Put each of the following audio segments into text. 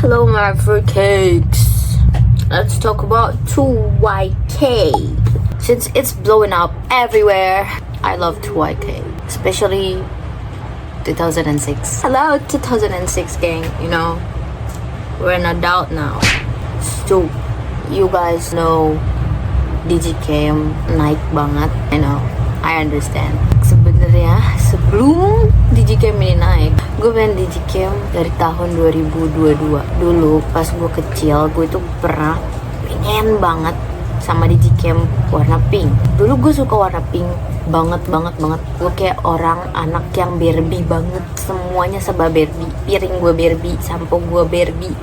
Hello my fruitcakes. Let's talk about 2YK. Since it's blowing up everywhere, I love 2YK, especially 2006. Hello 2006 gang, you know, we're an adult now. So, you guys know Digicam naik banget, I know, I understand. Sebenarnya sebelum Digicam ini naik, gue main Digicam dari tahun 2022. Dulu pas gue kecil, gue itu pernah pengen banget sama Digicam warna pink. Dulu gue suka warna pink banget. Gue kayak orang anak yang Barbie banget. Semuanya serba Barbie. Piring gue Barbie, sampo gue Barbie,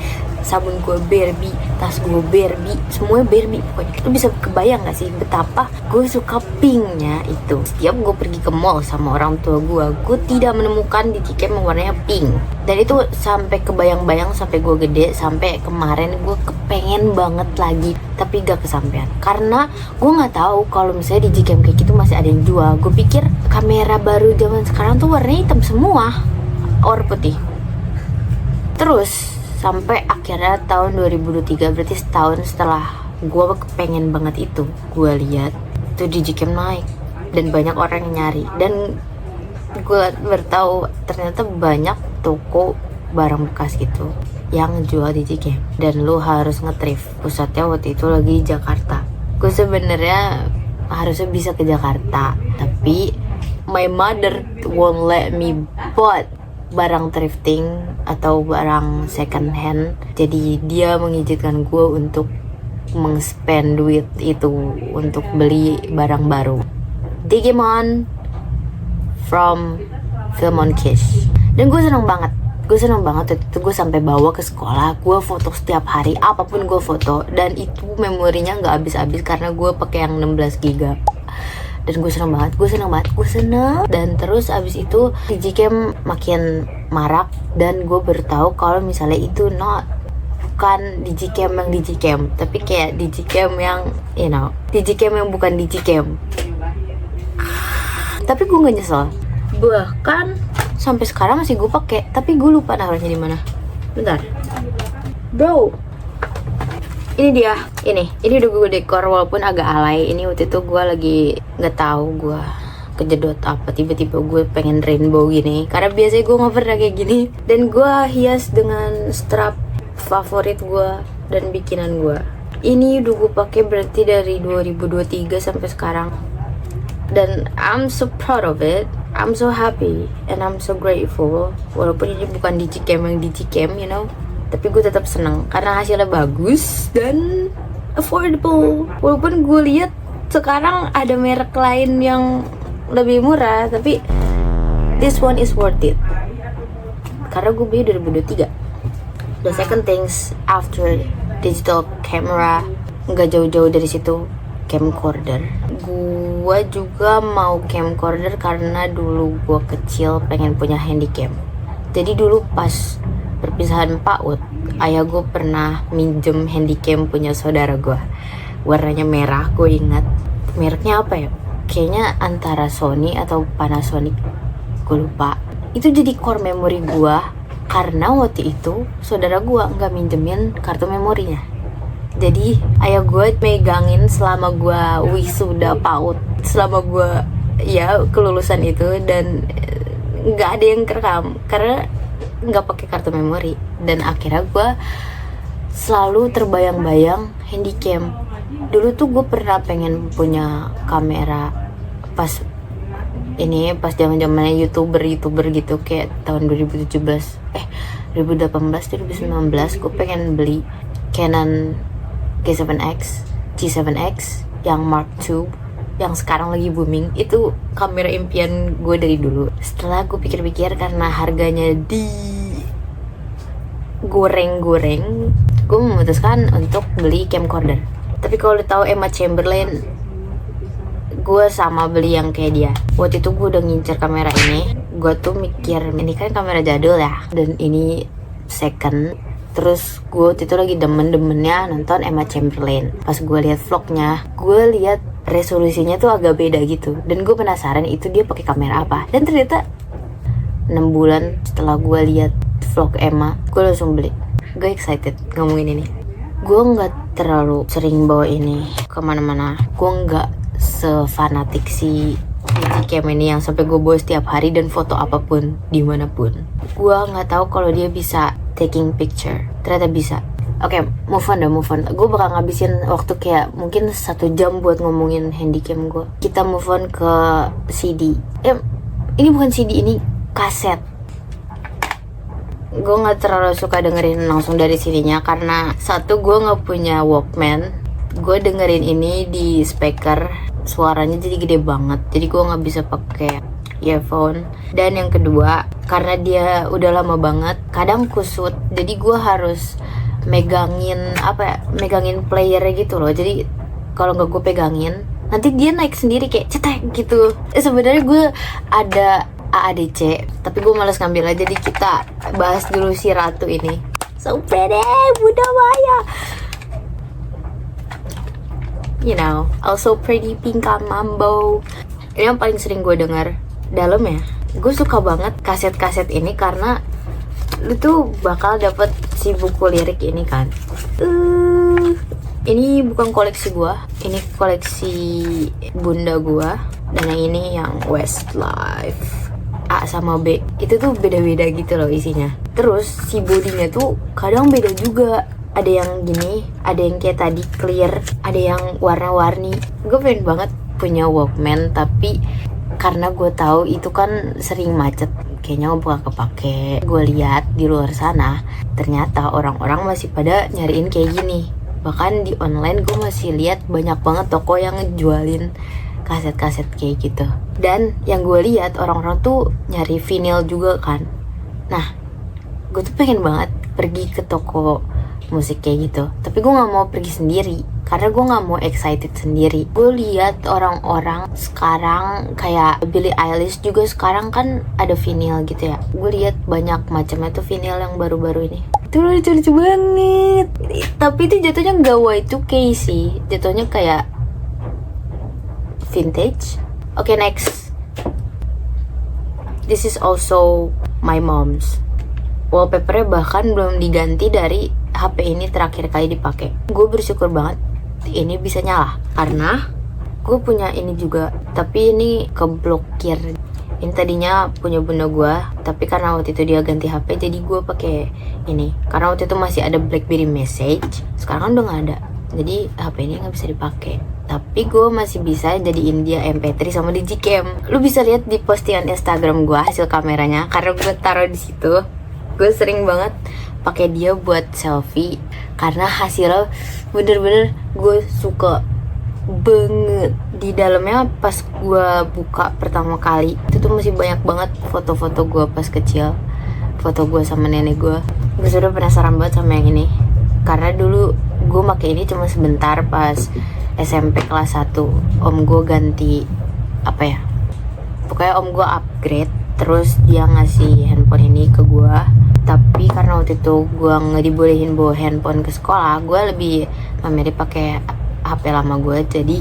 sabun gue Barbie, tas gue Barbie, semuanya Barbie pokoknya. Lu bisa kebayang gak sih betapa gue suka pinknya itu. Setiap gue pergi ke mall sama orang tua gue tidak menemukan Digicam yang warnanya pink. Dan itu sampai kebayang-bayang sampai gue gede, sampai kemarin gue kepengen banget lagi tapi gak kesampean karena gue nggak tahu kalau misalnya Digicam kayak gitu masih ada yang jual. Gue pikir kamera baru zaman sekarang tuh warnanya hitam semua, or putih. Terus sampai akhirnya tahun 2023, berarti setahun setelah gue kepengen banget itu, gue lihat tuh Digicam naik dan banyak orang yang nyari. Dan gue bertahu ternyata banyak toko barang bekas gitu yang jual Digicam dan lu harus ngetrif. Pusatnya waktu itu lagi di Jakarta. Gue sebenarnya harusnya bisa ke Jakarta, tapi my mother won't let me buat barang thrifting atau barang second hand. Jadi dia mengizinkan gue untuk meng-spend duit itu untuk beli barang baru. Digimon from Filmon Kish. Dan gue seneng banget waktu itu. Gue sampai bawa ke sekolah, gue foto setiap hari, apapun gue foto. Dan itu memorinya gak habis-habis karena gue pakai yang 16 GB. Dan gue seneng banget. Dan terus abis itu Digicam makin marak dan gue baru tahu kalau misalnya itu bukan Digicam yang Digicam, tapi kayak Digicam yang Digicam yang bukan Digicam. Tapi gue nggak nyesel, bahkan sampai sekarang masih gue pakai, tapi gue lupa naruhnya di mana. Bentar, bro. Ini dia, ini udah gue dekor walaupun agak alay. Ini waktu itu gue lagi nggak tahu gue kejedot apa, tiba-tiba gue pengen rainbow gini karena biasanya gue nggak pernah kayak gini. Dan gue hias dengan strap favorit gue dan bikinan gue. Ini udah gue pakai berarti dari 2023 sampai sekarang. Dan I'm so proud of it, I'm so happy and I'm so grateful. Walaupun ini bukan Digicam yang Digicam, you know, tapi gue tetap seneng karena hasilnya bagus dan affordable. Walaupun gue lihat sekarang ada merek lain yang lebih murah, tapi this one is worth it karena gue beli 2023. The second things after digital camera, nggak jauh-jauh dari situ, camcorder. Gue juga mau camcorder karena dulu gue kecil pengen punya handycam. Jadi dulu pas perpisahan PAUD, ayah gue pernah minjem handycam punya saudara gue. Warnanya merah, gue ingat. Mereknya apa ya? Kayaknya antara Sony atau Panasonic, gue lupa. Itu jadi core memory gue karena waktu itu saudara gue nggak minjemin kartu memorinya. Jadi ayah gue megangin selama gue wisuda PAUD, selama gue kelulusan itu, dan nggak ada yang kerekam karena nggak pakai kartu memori. Dan akhirnya gue selalu terbayang-bayang handycam. Dulu tuh gue pernah pengen punya kamera pas zaman-zamannya youtuber gitu, kayak tahun 2018 gue pengen beli Canon G7X yang Mark II yang sekarang lagi booming. Itu kamera impian gue dari dulu. Setelah gue pikir-pikir karena harganya di goreng-goreng, gue memutuskan untuk beli camcorder. Tapi kalau lo tahu Emma Chamberlain, gue sama beli yang kayak dia. Waktu itu gue udah ngincer kamera ini. Gue tuh mikir ini kan kamera jadul ya, dan ini second. Terus gue waktu itu lagi demen-demennya nonton Emma Chamberlain. Pas gue lihat vlognya, gue lihat resolusinya tuh agak beda gitu. Dan gue penasaran itu dia pakai kamera apa. Dan ternyata 6 bulan setelah gue lihat vlog Emma, gue langsung beli. gue excited ngomongin ini. Gue nggak terlalu sering bawa ini kemana-mana. Gue nggak sefanatik si Digicam ini yang sampai gue bawa setiap hari dan foto apapun dimanapun. Gue nggak tahu kalau dia bisa taking picture. Ternyata bisa. Oke, move on. Gue bakal ngabisin waktu kayak mungkin 1 jam buat ngomongin handycam gue. Kita move on ke CD. Ini bukan CD, ini kaset. Gue nggak terlalu suka dengerin langsung dari CD-nya karena satu, gue nggak punya Walkman. Gue dengerin ini di speaker, suaranya jadi gede banget. Jadi gue nggak bisa pakai earphone. Dan yang kedua, karena dia udah lama banget, kadang kusut. Jadi gue harus megangin player gitu loh. Jadi kalau nggak gue pegangin, nanti dia naik sendiri kayak cetek gitu. Sebenarnya gue ada AADC, tapi gue malas ngambil aja. Jadi kita bahas dulu si Ratu ini. So pretty, Bunda Maya. You know, also pretty Pinka Mambo. Ini yang paling sering gue denger. Dalam ya, gue suka banget kaset-kaset ini karena lu tuh bakal dapet si buku lirik ini kan. Ini bukan koleksi gue, ini koleksi bunda gue. Dan yang ini yang Westlife A sama B, itu tuh beda-beda gitu loh isinya. Terus si bodinya tuh kadang beda juga. Ada yang gini, ada yang kayak tadi clear, ada yang warna-warni. Gue pengen banget punya Walkman, tapi karena gue tahu itu kan sering macet, kayaknya bakal kepake. Gue lihat di luar sana, ternyata orang-orang masih pada nyariin kayak gini. Bahkan di online gue masih lihat banyak banget toko yang ngejualin kaset-kaset kayak gitu. Dan yang gue lihat orang-orang tuh nyari vinyl juga kan. Nah, gue tuh pengen banget pergi ke toko musik kayak gitu, tapi gue nggak mau pergi sendiri karena gue nggak mau excited sendiri. Gue lihat orang-orang sekarang kayak Billie Eilish juga sekarang kan ada vinyl gitu ya. Gue lihat banyak macamnya tuh vinyl yang baru-baru ini. Itu lucu-lucu banget. Tapi itu jatuhnya nggak Y2K sih, jatuhnya kayak vintage. Okay, next. This is also my mom's. Wallpapernya bahkan belum diganti dari HP ini terakhir kali dipakai. Gue bersyukur banget ini bisa nyala karena gue punya ini juga, tapi ini keblokir. Ini tadinya punya bunda gue, tapi karena waktu itu dia ganti HP, jadi gue pakai ini. Karena waktu itu masih ada BlackBerry Message, sekarang kan udah nggak ada, jadi HP ini nggak bisa dipakai. Tapi gue masih bisa jadiin dia MP3 sama Digicam. Lu bisa lihat di postingan Instagram gue hasil kameranya, karena gue taruh di situ. Gue sering banget pakai dia buat selfie karena hasilnya bener-bener gue suka banget. Di dalamnya pas gue buka pertama kali itu tuh masih banyak banget foto-foto gue pas kecil, foto gue sama nenek gue. Gue sudah penasaran banget sama yang ini karena dulu gue pakai ini cuma sebentar. Pas SMP kelas 1 om gue ganti pokoknya om gue upgrade, terus dia ngasih handphone ini ke gue. Tapi karena waktu itu gue nggak dibolehin bawa handphone ke sekolah, gue lebih memilih pakai HP lama gue. Jadi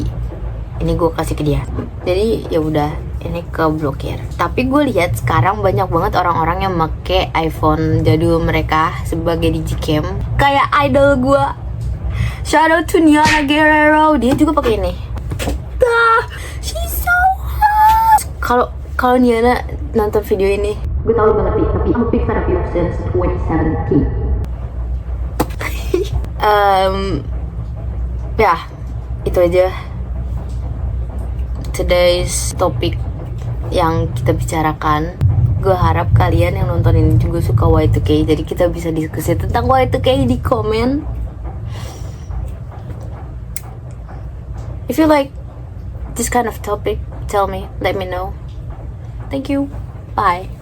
ini gue kasih ke dia. Jadi ya udah, ini keblokir. Tapi gue lihat sekarang banyak banget orang-orang yang make iPhone jadul mereka sebagai Digicam. Kayak idol gue, shout out to Niana Guerrero, dia juga pakai ini. She's so hot. Kalau Niana nonton video ini, gue tau lu gak ngerti, tapi I'm a big fan of you since 2017. Ya, itu aja today's topic yang kita bicarakan. Gue harap kalian yang nonton ini juga suka Y2K, jadi kita bisa diskusi tentang Y2K di komen. If you like this kind of topic, tell me, let me know. Thank you, bye.